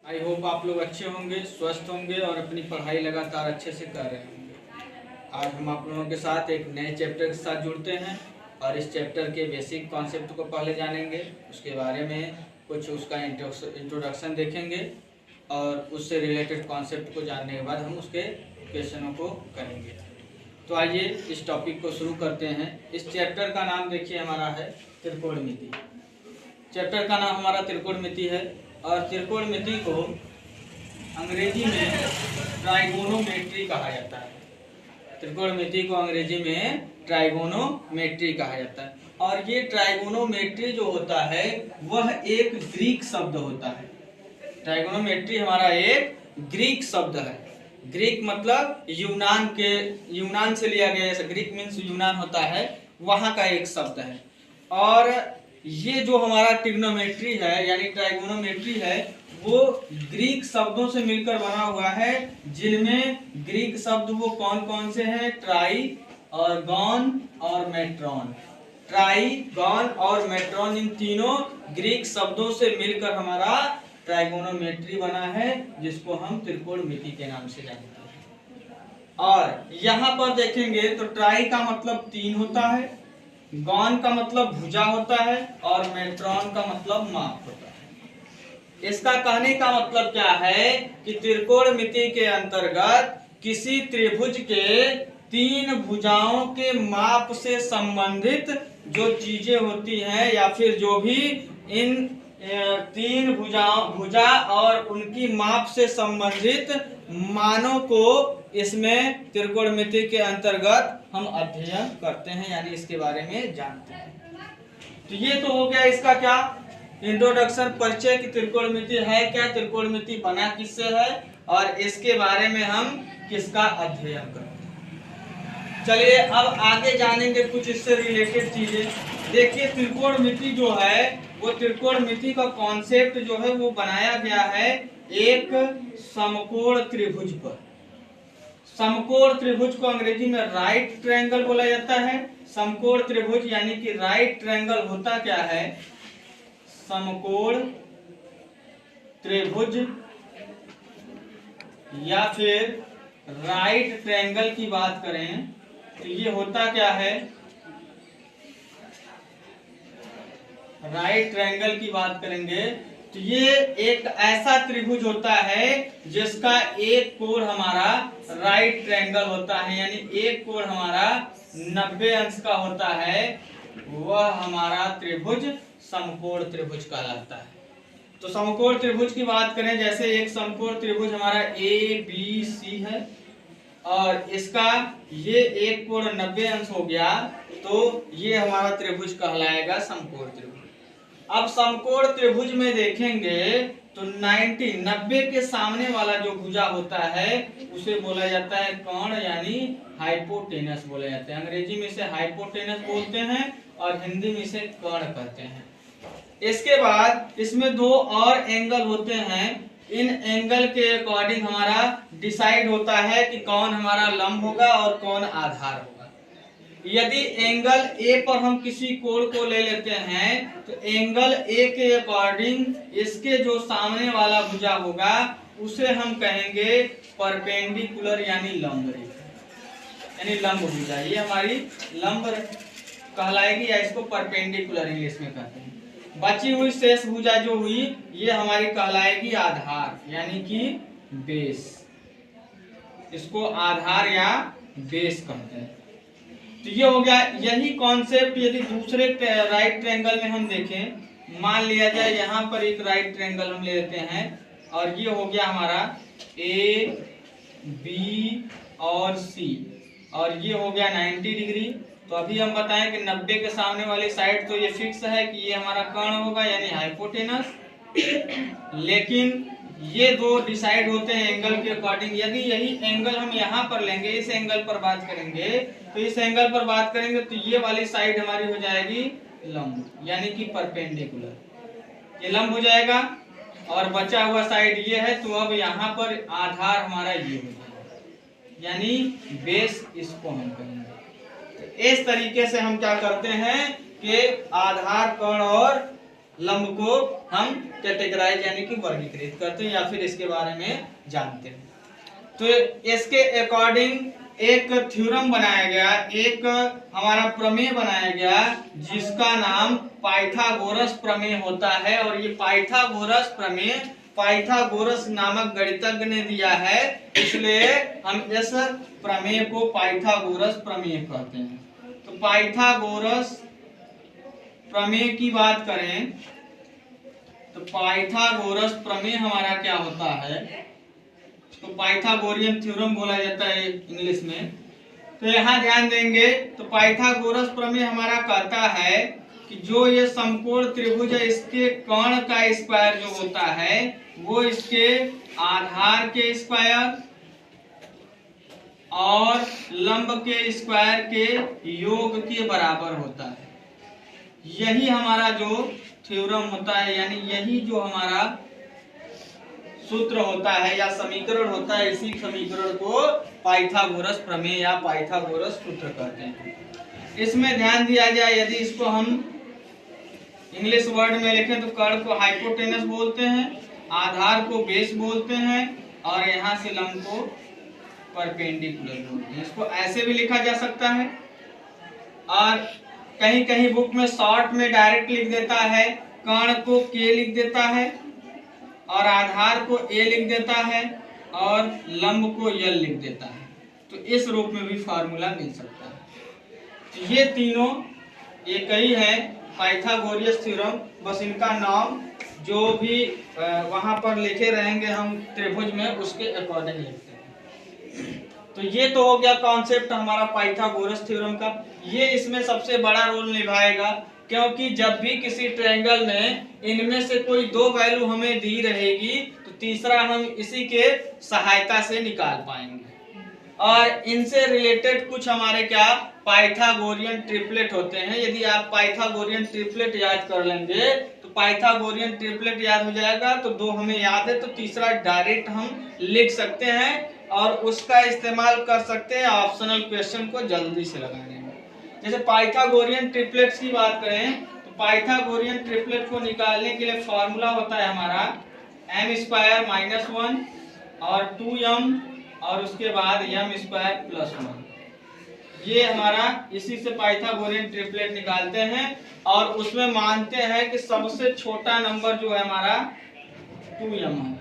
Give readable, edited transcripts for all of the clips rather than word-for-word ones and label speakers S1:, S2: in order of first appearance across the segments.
S1: I hope आप लोग अच्छे होंगे, स्वस्थ होंगे और अपनी पढ़ाई लगातार अच्छे से कर रहे होंगे। आज हम आप लोगों के साथ एक नए चैप्टर के साथ जुड़ते हैं और इस चैप्टर के बेसिक कॉन्सेप्ट को पहले जानेंगे, उसके बारे में कुछ उसका इंट्रोडक्शन देखेंगे और उससे रिलेटेड कॉन्सेप्ट को जानने के बाद हम उसके क्वेश्चनों को करेंगे। तो आइए इस टॉपिक को शुरू करते हैं। इस चैप्टर का नाम देखिए हमारा है त्रिकोणमिति। चैप्टर का नाम हमारा त्रिकोणमिति है और त्रिकोणमिति को अंग्रेजी में ट्राइगोनोमेट्री कहा जाता है। त्रिकोणमिति को अंग्रेजी में ट्राइगोनोमेट्री कहा जाता है और ये ट्राइगोनोमेट्री जो होता है वह एक ग्रीक शब्द होता है। ट्राइगोनोमेट्री हमारा एक ग्रीक शब्द है। ग्रीक मतलब यूनान से लिया गया है। ग्रीक मीन्स यूनान होता है, वहाँ का एक शब्द है। और ये जो हमारा ट्रिग्नोमेट्री है यानी ट्राइगोनोमेट्री है वो ग्रीक शब्दों से मिलकर बना हुआ है, जिनमें ग्रीक शब्द वो कौन कौन से हैं? ट्राई और गॉन और मेट्रॉन। ट्राई, गॉन और मेट्रॉन, इन तीनों ग्रीक शब्दों से मिलकर हमारा ट्राइगोनोमेट्री बना है, जिसको हम त्रिकोणमिति के नाम से जानते हैं। और यहाँ पर देखेंगे तो ट्राई का मतलब 3 होता है, गॉन का मतलब भुजा होता है और मेट्रॉन का मतलब माप होता है। इसका कहने का मतलब क्या है कि त्रिकोणमिति के अंतर्गत किसी त्रिभुज के 3 भुजाओं के माप से संबंधित जो चीजें होती हैं या फिर जो भी इन 3 भुजा और उनकी माप से संबंधित मानों को इसमें त्रिकोणमिति के अंतर्गत हम अध्ययन करते हैं, यानी इसके बारे में जानते हैं। तो ये तो हो गया इसका क्या इंट्रोडक्शन, परिचय की त्रिकोणमिति है क्या, त्रिकोणमिति बना किससे है और इसके बारे में हम किसका अध्ययन करते हैं। चलिए अब आगे जानेंगे कुछ इससे रिलेटेड चीजें। देखिए त्रिकोणमिति जो है वो त्रिकोणमिति का कॉन्सेप्ट जो है वो बनाया गया है एक समकोण त्रिभुज पर। समकोण त्रिभुज को अंग्रेजी में राइट ट्रायंगल बोला जाता है। समकोण त्रिभुज यानी कि राइट ट्रायंगल होता क्या है? समकोण त्रिभुज या फिर राइट ट्रायंगल की बात करें तो ये होता क्या है? राइट ट्रायंगल की बात करेंगे तो ये एक ऐसा त्रिभुज होता है जिसका एक कोण हमारा राइट ट्रायंगल होता है, यानी एक कोण हमारा 90 अंश का होता है, वह हमारा त्रिभुज समकोण त्रिभुज कहलाता है। तो समकोण त्रिभुज की बात करें, जैसे एक समकोण त्रिभुज हमारा ABC है और इसका ये एक कोण 90 अंश हो गया, तो ये हमारा त्रिभुज कहलाएगा समकोण त्रिभुज। अब समकोण त्रिभुज में देखेंगे तो 90 के सामने वाला जो भुजा होता है उसे बोला जाता है कोण, यानी हाइपोटेनस बोला जाता है। अंग्रेजी में इसे हाइपोटेनस बोलते हैं और हिंदी में इसे कर्ण कहते हैं। इसके बाद इसमें 2 और एंगल होते हैं। इन एंगल के अकॉर्डिंग हमारा डिसाइड होता है कि कौन हमारा लंब होगा और कौन आधार होगा। यदि एंगल ए पर हम किसी कोण को ले लेते हैं तो एंगल ए के अकॉर्डिंग इसके जो सामने वाला भुजा होगा उसे हम कहेंगे परपेंडिकुलर यानी लंब रेखा, यानी लंब भुजा। ये हमारी लंब कहलाएगी या इसको परपेंडिकुलर इंग्लिश में कहते हैं। बची हुई शेष भुजा जो हुई ये हमारी कहलाएगी आधार यानी कि बेस। इसको आधार या बेस कहते हैं। तो ये हो गया। यही कॉन्सेप्ट यदि दूसरे राइट ट्रायंगल में हम देखें, मान लिया जाए यहाँ पर एक राइट ट्रायंगल हम ले लेते हैं और ये हो गया हमारा A, B और C और ये हो गया 90 डिग्री। तो अभी हम बताएं कि 90 के सामने वाली साइड तो ये फिक्स है कि ये हमारा कर्ण होगा यानी हाइपोटेनस, लेकिन ये 2 डिसाइड होते हैं एंगल के अकॉर्डिंग। यदि यही एंगल हम यहाँ पर लेंगे, इस एंगल पर बात करेंगे तो इस एंगल पर बात करेंगे तो ये वाली साइड हमारी हो जाएगी लंब यानी कि परपेंडिकुलर, ये लंब हो जाएगा और बचा हुआ साइड ये है। तो अब यहाँ पर आधार हमारा ये हो जाएगा यानी बेस, इसको हम कहेंगे। तो इस तरीके से हम क्या करते हैं कि आधार, कोण और लंब को हम कैटेगराइज यानी कि वर्गीकृत करते हैं या फिर इसके बारे में जानते हैं। तो इसके अकॉर्डिंग एक थ्योरम बनाया गया, एक हमारा प्रमेय बनाया गया जिसका नाम पाइथागोरस प्रमेय होता है। और ये पाइथागोरस प्रमेय पाइथागोरस नामक गणितज्ञ ने दिया है, इसलिए हम इस प्रमेय को पाइथागोरस प्रमेय कहते हैं। तो पाइथागोरस प्रमेय की बात करें तो पाइथागोरस प्रमेय हमारा क्या होता है, तो पाइथागोरियन थ्योरम बोला जाता है इंग्लिश में। तो यहाँ ध्यान देंगे तो पाइथागोरस प्रमेय हमारा कहता है कि जो ये समकोण त्रिभुज है इसके कर्ण का स्क्वायर जो होता है वो इसके आधार के स्क्वायर और लंब के स्क्वायर के योग के बराबर होता है। यही हमारा जो थ्योरम होता है, यानी यही जो हमारा सूत्र होता है या समीकरण होता है, इसी समीकरण को पाइथागोरस प्रमेय या पाइथागोरस सूत्र कहते हैं। इसमें ध्यान दिया जाए, यदि इसको हम इंग्लिश वर्ड में लिखें तो कर्ण को हाइपोटेनस बोलते हैं, आधार को बेस बोलते हैं और यहाँ से लंब को परपेंडिकुलर बोलते हैं। इसको ऐसे भी लिखा जा सकता है और कहीं कहीं बुक में शॉर्ट में डायरेक्ट लिख देता है, कर्ण को के लिख देता है और आधार को ए लिख देता है और लंब को यल लिख देता है। तो इस रूप में भी फार्मूला मिल सकता है। तो ये तीनों एक ही है पाइथागोरियस थ्योरम, बस इनका नाम जो भी वहां पर लिखे रहेंगे हम त्रिभुज में उसके अकॉर्डिंग लिखते हैं। तो ये तो हो गया कॉन्सेप्ट हमारा पाइथागोरस थ्योरम का। ये इसमें सबसे बड़ा रोल निभाएगा क्योंकि जब भी किसी ट्रायंगल में इनमें से कोई दो वैल्यू हमें दी रहेगी तो तीसरा हम इसी के सहायता से निकाल पाएंगे। और इनसे रिलेटेड कुछ हमारे क्या पाइथागोरियन ट्रिपलेट होते हैं। यदि आप पाइथागोरियन ट्रिपलेट याद कर लेंगे तो पाइथागोरियन ट्रिपलेट याद हो जाएगा, तो दो हमें याद है तो तीसरा डायरेक्ट हम लिख सकते हैं और उसका इस्तेमाल कर सकते हैं ऑप्शनल क्वेश्चन को जल्दी से लगाने में। जैसे पाइथागोरियन ट्रिपलेट्स की बात करें तो पाइथागोरियन ट्रिपलेट को निकालने के लिए फॉर्मूला होता है हमारा m² - 1 और 2m और उसके बाद m² + 1। ये हमारा इसी से पाइथागोरियन ट्रिपलेट निकालते हैं और उसमें मानते हैं कि सबसे छोटा नंबर जो है हमारा 2m है।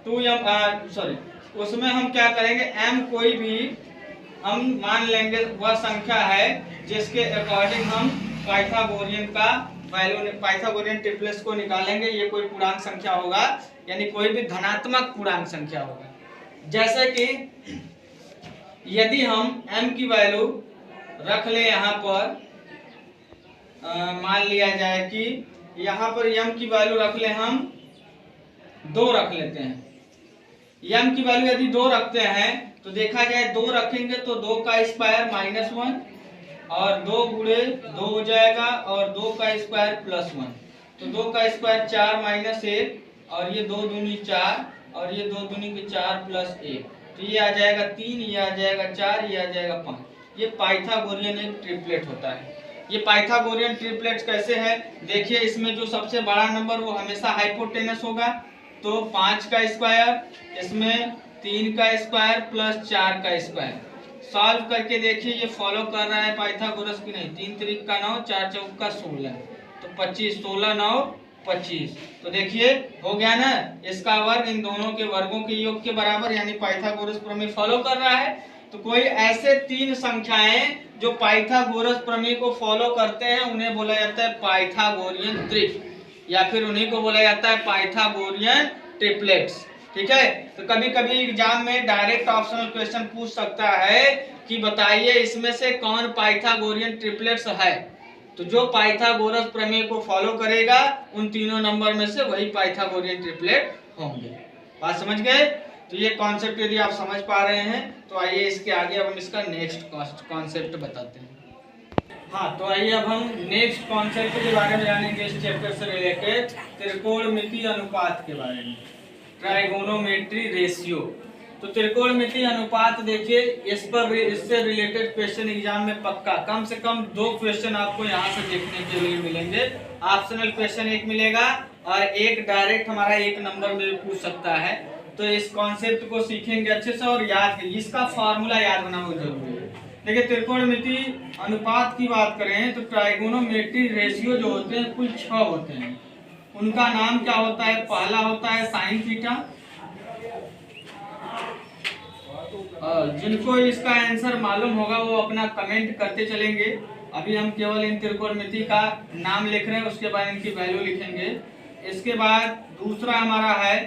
S1: 2m उसमें हम क्या करेंगे, m कोई भी हम मान लेंगे वह संख्या है जिसके अकॉर्डिंग हम पाइथागोरियन का वैल्यू पाइथागोरियन ट्रिपलेट्स को निकालेंगे। ये कोई पूर्णांक संख्या होगा यानी कोई भी धनात्मक पूर्णांक संख्या होगा। जैसे कि यदि हम m की वैल्यू रख ले यहाँ पर मान लिया जाए कि यहाँ पर m की वैल्यू रख ले हम 2 रख लेते हैं। m की वैल्यू यदि 2 रखते हैं तो देखा जाए 2 रखेंगे तो 2 का स्क्वायर -1 और 2 गुणे 2 हो जाएगा और 2 का स्क्वायर +1, तो 2 का स्क्वायर 4 - 1 और ये 2 दूनी 4 और ये 2 दूनी के 4 + 1, तो ये आ जाएगा 3, ये आ जाएगा 4, ये आ जाएगा 5। ये पाइथागोरियन एक ट्रिपलेट होता है। ये पाइथागोरियन ट्रिपलेट्स कैसे है, देखिए इसमें जो सबसे बड़ा नंबर वो हमेशा हाइपोटेनस होगा, तो 5 का स्क्वायर, इसमें 3 का स्क्वायर + 4 का स्क्वायर। सॉल्व करके देखिए ये फॉलो कर रहा है पाइथागोरस की नहीं। 3 3 का 9, 4 4 का 16, तो 25, 16 9 25। तो देखिए हो गया ना, इसका वर्ग इन दोनों के वर्गों के योग के बराबर, यानी पाइथागोरस प्रमेय फॉलो कर रहा है। तो कोई ऐसे 3 संख्याएं जो पाइथागोरस प्रमेय को फॉलो करते हैं उन्हें बोला जाता है पाइथागोरियन त्रिक, या फिर उन्हीं को बोला जाता है पाइथागोरियन ट्रिपलेट्स। ठीक है, तो कभी कभी एग्जाम में डायरेक्ट ऑप्शनल क्वेश्चन पूछ सकता है कि बताइए इसमें से कौन पाइथागोरियन ट्रिपलेट्स है। तो जो पाइथागोरस प्रमेय को फॉलो करेगा उन तीनों नंबर में से वही पाइथागोरियन ट्रिपलेट होंगे। बात समझ गए? तो ये कॉन्सेप्ट यदि आप समझ पा रहे हैं तो आइए इसके आगे अब हम इसका नेक्स्ट कॉन्सेप्ट बताते हैं। हाँ, तो आइए अब हम नेक्स्ट कॉन्सेप्ट के बारे में जानेंगे इस चैप्टर से रिलेटेड, त्रिकोणमितीय अनुपात के बारे में, ट्राइगोनोमेट्री रेशियो। तो त्रिकोणमितीय अनुपात देखिए, इससे रिलेटेड क्वेश्चन एग्जाम में पक्का कम से कम 2 क्वेश्चन आपको यहाँ से देखने के लिए मिलेंगे। ऑप्शनल क्वेश्चन 1 मिलेगा और एक डायरेक्ट हमारा 1 नंबर में पूछ सकता है। तो इस कॉन्सेप्ट को सीखेंगे अच्छे से और याद, इसका फॉर्मूला याद होना बहुत जरूरी है। देखिए त्रिकोणमितीय अनुपात की बात करें तो ट्राइगोनोमेट्री रेशियो जो होते हैं कुल 6 होते हैं। उनका नाम क्या होता है? पहला होता है साइन थीटा। जिनको इसका आंसर मालूम होगा वो अपना कमेंट करते चलेंगे। अभी हम केवल इन त्रिकोणमिति का नाम लिख रहे हैं, उसके बाद इनकी वैल्यू लिखेंगे। इसके बाद दूसरा हमारा है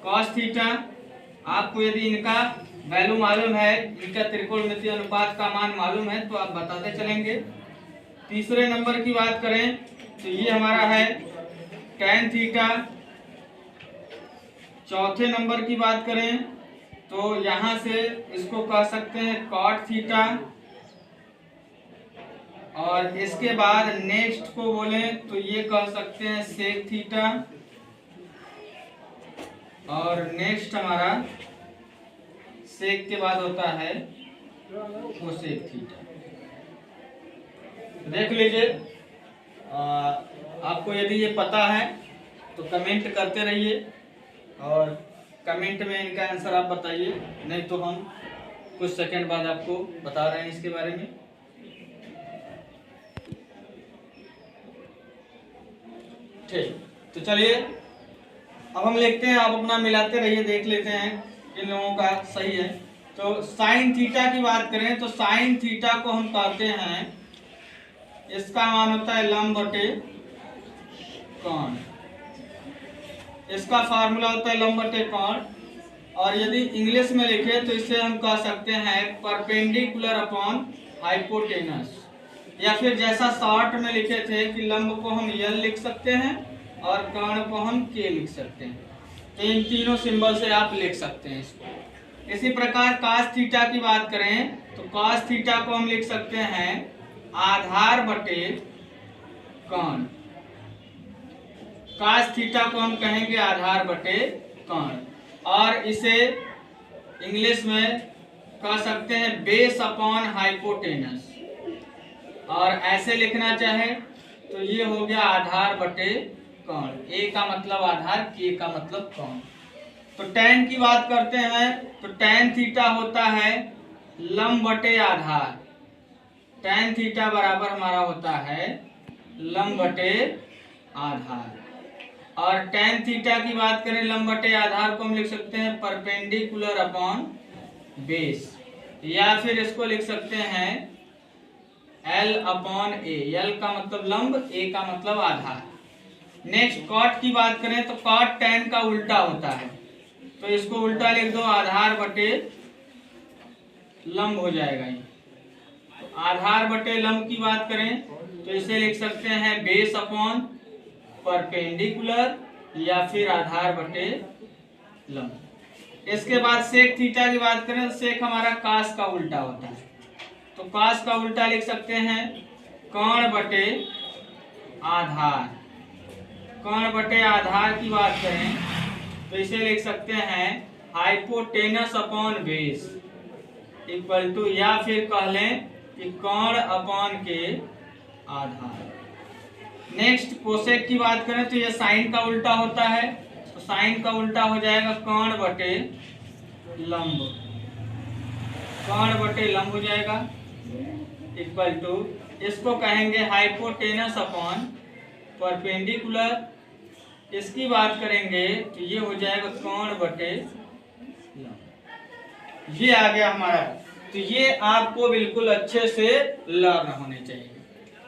S1: कॉस थीटा। आपको यदि इनका वैल्यू मालूम है, इनका त्रिकोणमितीय अनुपात का मान मालूम है तो आप बताते चलेंगे। तीसरे नंबर की बात करें तो ये हमारा है टैन थीटा। चौथे नंबर की बात करें तो यहां से इसको कह सकते हैं कॉट थीटा। और इसके बाद नेक्स्ट को बोले तो ये कह सकते हैं सेक थीटा। और नेक्स्ट हमारा सेक के बाद होता है कोसेक थीटा। देख लीजिए, आपको यदि ये पता है तो कमेंट करते रहिए और कमेंट में इनका आंसर आप बताइए, नहीं तो हम कुछ सेकंड बाद आपको बता रहे हैं इसके बारे में। ठीक, तो चलिए अब हम लिखते हैं, आप अपना मिलाते रहिए, देख लेते हैं इन लोगों का सही है। तो साइन थीटा की बात करें तो साइन थीटा को हम कहते हैं, इसका मान होता है लंब बटे कोण। इसका फार्मूला होता है लंब बटे कोण। और यदि इंग्लिश में लिखे तो इसे हम कह सकते हैं परपेंडिकुलर अपॉन हाइपोटेनस, या फिर जैसा शॉर्ट में लिखे थे कि लंब को हम L लिख सकते हैं और कोण को हम K लिख सकते हैं। तो इन तीनों सिंबल से आप लिख सकते हैं इसको। इसी प्रकार cos थीटा की बात करें तो cos थीटा को हम लिख सकते हैं आधार बटे कोण। cos थीटा को हम कहेंगे आधार बटे कोण। और इसे इंग्लिश में कह सकते हैं बेस अपॉन हाइपोटेनस। और ऐसे लिखना चाहे तो ये हो गया आधार बटे कोण। A का मतलब आधार, K का मतलब कोण। तो tan की बात करते हैं तो tan थीटा होता है लंब बटे आधार। tan थीटा बराबर हमारा होता है लंब बटे आधार। और tan थीटा की बात करें लंब बटे आधार को हम लिख सकते हैं परपेंडिकुलर अपॉन बेस, या फिर इसको लिख सकते हैं L अपॉन A। L का मतलब लंब, A का मतलब आधार। नेक्स्ट कॉट की बात करें तो कॉट tan का उल्टा होता है, तो इसको उल्टा लिख दो, आधार बटे लंब हो जाएगा ये। तो आधार बटे लंब की बात करें तो इसे लिख सकते हैं बेस अपॉन परपेंडिकुलर, या फिर आधार बटे लंब। इसके बाद सेक थीटा की बात करें तो सेक हमारा कास का उल्टा होता है, तो कास का उल्टा लिख सकते हैं कोण बटे आधार। कोण बटे आधार की बात करें तो इसे लिख सकते हैं hypotenuse upon base equal to, या फिर कह लें कि कोण अपॉन के आधार। नेक्स्ट कोसेक की बात करें तो ये साइन का उल्टा होता है, तो साइन का उल्टा हो जाएगा कोण बटे लंब। कोण बटे लंब हो जाएगा इक्वल टू, इसको कहेंगे हाइपोटेनस अपॉन परपेंडिकुलर। इसकी बात करेंगे तो ये हो जाएगा कोण बटे लंब। ये आ गया हमारा। तो ये आपको बिल्कुल अच्छे से लर्न होने चाहिए।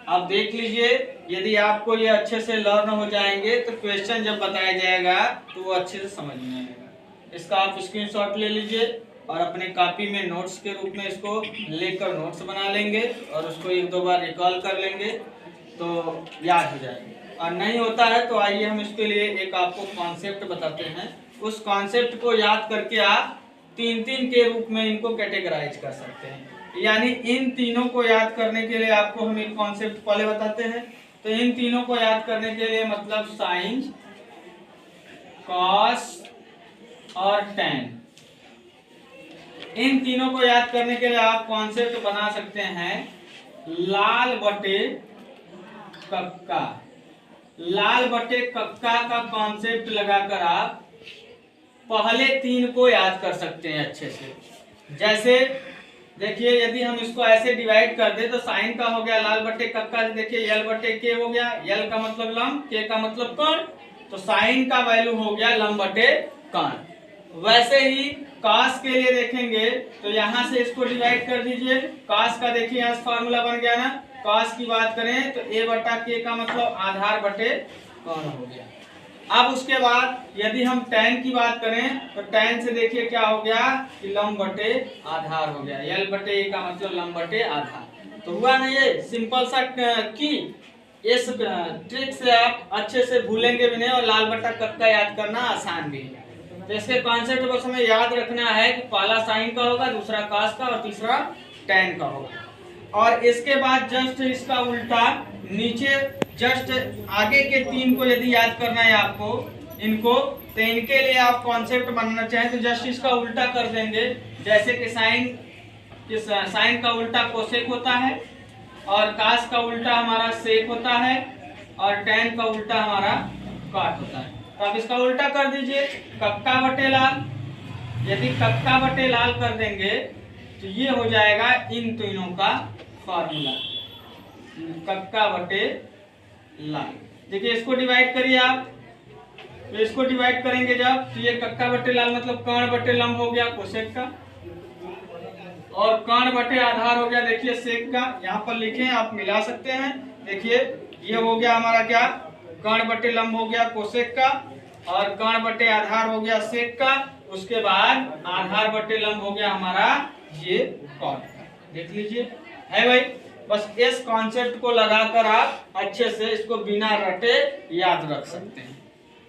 S1: आप देख लीजिए, यदि आपको ये अच्छे से लर्न हो जाएंगे तो क्वेश्चन जब बताया जाएगा तो वो अच्छे से समझ में आएगा। इसका आप स्क्रीनशॉट ले लीजिए और अपने कॉपी में नोट्स के रूप में इसको लेकर नोट्स बना लेंगे और उसको 1-2 बार रिकॉल कर लेंगे तो याद हो जाएगा। और नहीं होता है तो आइए हम इसके लिए एक आपको कॉन्सेप्ट बताते हैं। उस कॉन्सेप्ट को याद करके आप 3-3 के रूप में इनको कैटेगराइज कर सकते हैं। यानी इन तीनों को याद करने के लिए आपको हम एक कॉन्सेप्ट पहले बताते हैं। तो इन तीनों को याद करने के लिए मतलब साइन, कॉस और टैन। इन तीनों को याद करने के लिए आप कॉन्सेप्ट बना सकते हैं लाल बटे कक्का। लाल बटे कक्का का कॉन्सेप्ट लगाकर आप पहले तीन को याद कर सकते हैं अच्छे से। जैसे देखिए, यदि हम इसको ऐसे डिवाइड कर दे तो साइन का हो गया लाल बटे कक्का से, देखिए यल बटे के हो गया, यल का मतलब लंब, के का मतलब कर्ण, तो साइन का वैल्यू हो गया लंब बटे कर्ण। वैसे ही कास के लिए देखेंगे तो यहाँ से इसको डिवाइड कर दीजिए, कास का देखिए यहाँ फॉर्मूला बन गया ना, कास की बात करें तो ए बटा के का मतलब आधार बटे कर्ण हो गया। अब उसके बाद यदि हम tan की बात करें तो tan से देखिए क्या हो गया कि लंब बटे आधार हो गया, यल बटे ए का मतलब लंब बटे आधार। तो हुआ ना ये सिंपल सा की, इस ट्रिक से आप अच्छे से भूलेंगे भी नहीं और लाल बटा कक्का याद करना आसान भी है। तो इसके कॉन्सेप्ट बस हमें याद रखना है कि पहला साइन का होगा, दूसरा कास का और तीसरा tan का होगा। और इसके बाद जस्ट इसका उल्टा नीचे जस्ट आगे के तीन को यदि याद करना है आपको इनको, तो इनके लिए आप कॉन्सेप्ट बनाना चाहें तो जस्ट इसका उल्टा कर देंगे। जैसे कि साइन का उल्टा कोसेक होता है और कास का उल्टा हमारा सेक होता है और tan का उल्टा हमारा काट होता है। तो आप इसका उल्टा कर दीजिए, कक्का बटे लाल। यदि कक्का बटे लाल कर देंगे तो ये हो जाएगा इन तीनों का फॉर्मूला, कक्का बटे लाल। देखिए इसको डिवाइड करिए आप, तो इसको डिवाइड करेंगे जब तो ये कक्का बटे लाल मतलब कर्ण बटे लंब हो गया कोसेक का, और कर्ण बटे आधार हो गया देखिए सेक का। यहाँ पर लिखे हैं, आप मिला सकते हैं। देखिए ये हो गया हमारा क्या, कर्ण बटे लंब हो गया कोसेक का और कर्ण बटे आधार हो गया सेक का। उसके बाद आधार बटे लंब हो गया हमारा ये कॉट का। देख लीजिए है भाई, बस इस कॉन्सेप्ट को लगाकर आप अच्छे से इसको बिना रटे याद रख सकते हैं।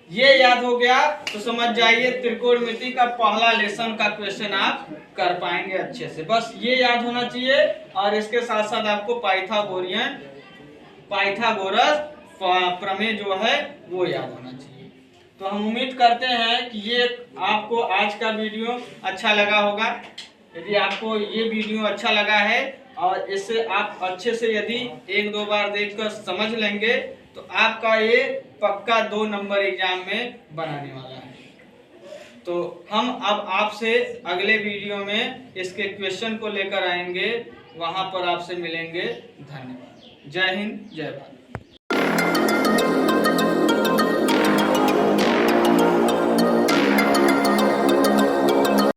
S1: ये याद हो गया तो समझ जाइए त्रिकोणमिति का पहला लेसन का क्वेश्चन आप कर पाएंगे अच्छे से। बस ये याद होना चाहिए और इसके साथ साथ आपको पाइथागोरस प्रमेय जो है वो याद होना चाहिए। तो हम उम्मीद करते हैं कि ये आपको आज का वीडियो अच्छा लगा होगा। यदि आपको ये वीडियो अच्छा लगा है और इससे आप अच्छे से यदि एक दो बार देखकर समझ लेंगे तो आपका ये पक्का 2 नंबर एग्जाम में बनाने वाला है। तो हम अब आपसे अगले वीडियो में इसके क्वेश्चन को लेकर आएंगे, वहां पर आपसे मिलेंगे। धन्यवाद। जय हिंद, जय भारत।